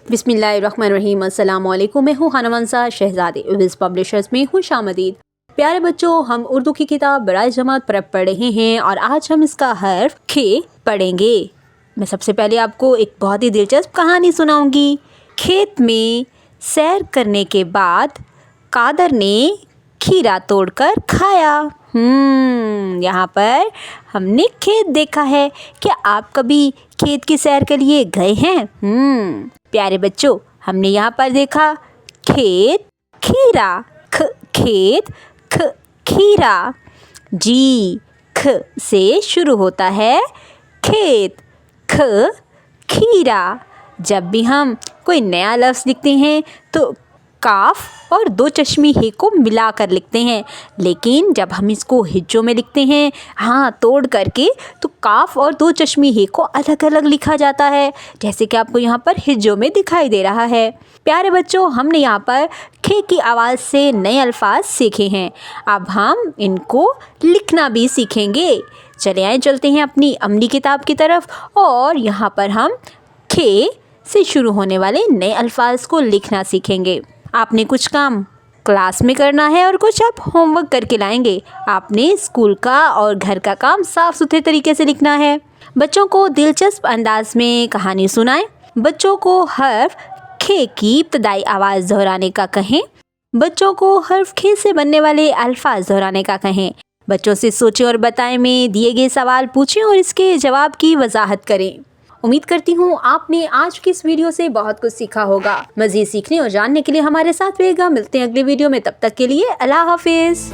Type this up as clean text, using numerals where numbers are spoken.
बिस्मिल्लाहिर्रहमानिर्रहीम। अस्सलाम वालेकुम। मैं हूँ हनवंसा शहजादी। विज पब्लिशर्स में खुश आमदीद। प्यारे बच्चों, हम उर्दू की किताब बराए जमात पर पढ़ रहे हैं और आज हम इसका हर्फ खे पढ़ेंगे। मैं सबसे पहले आपको एक बहुत ही दिलचस्प कहानी सुनाऊंगी। खेत में सैर करने के बाद कादर ने खीरा तोड़कर खाया। यहाँ पर हमने खेत देखा है। क्या आप कभी खेत की सैर के लिए गए हैं? प्यारे बच्चों, हमने यहाँ पर देखा खेत, खीरा, खेत, खीरा। जी ख से शुरू होता है खेत, खीरा। जब भी हम कोई नया लफ्ज़ लिखते हैं तो काफ और दो चश्मी हे को मिलाकर लिखते हैं, लेकिन जब हम इसको हिज्जों में लिखते हैं, तोड़ करके, तो काफ और दो चश्मी हे को अलग अलग लिखा जाता है, जैसे कि आपको यहाँ पर हिज्जों में दिखाई दे रहा है। प्यारे बच्चों, हमने यहाँ पर खे की आवाज़ से नए अल्फाज सीखे हैं। अब हम इनको लिखना भी सीखेंगे। चलते हैं अपनी अमली किताब की तरफ और यहाँ पर हम खे से शुरू होने वाले नए अल्फाज को लिखना सीखेंगे। आपने कुछ काम क्लास में करना है और कुछ आप होमवर्क करके लाएंगे। आपने स्कूल का और घर का काम साफ सुथरे तरीके से लिखना है। बच्चों को दिलचस्प अंदाज में कहानी सुनाएं। बच्चों को हर्फ खे की इब्तदाई आवाज़ दोहराने का कहें। बच्चों को हर्फ खे से बनने वाले अल्फाज दोहराने का कहें। बच्चों से सोचें और बताएं में दिए गए सवाल पूछें और इसके जवाब की वजाहत करें। उम्मीद करती हूँ आपने आज की इस वीडियो से बहुत कुछ सीखा होगा। मज़ीद सीखने और जानने के लिए हमारे साथ रहिएगा। मिलते हैं अगले वीडियो में, तब तक के लिए अल्लाह हाफिज़।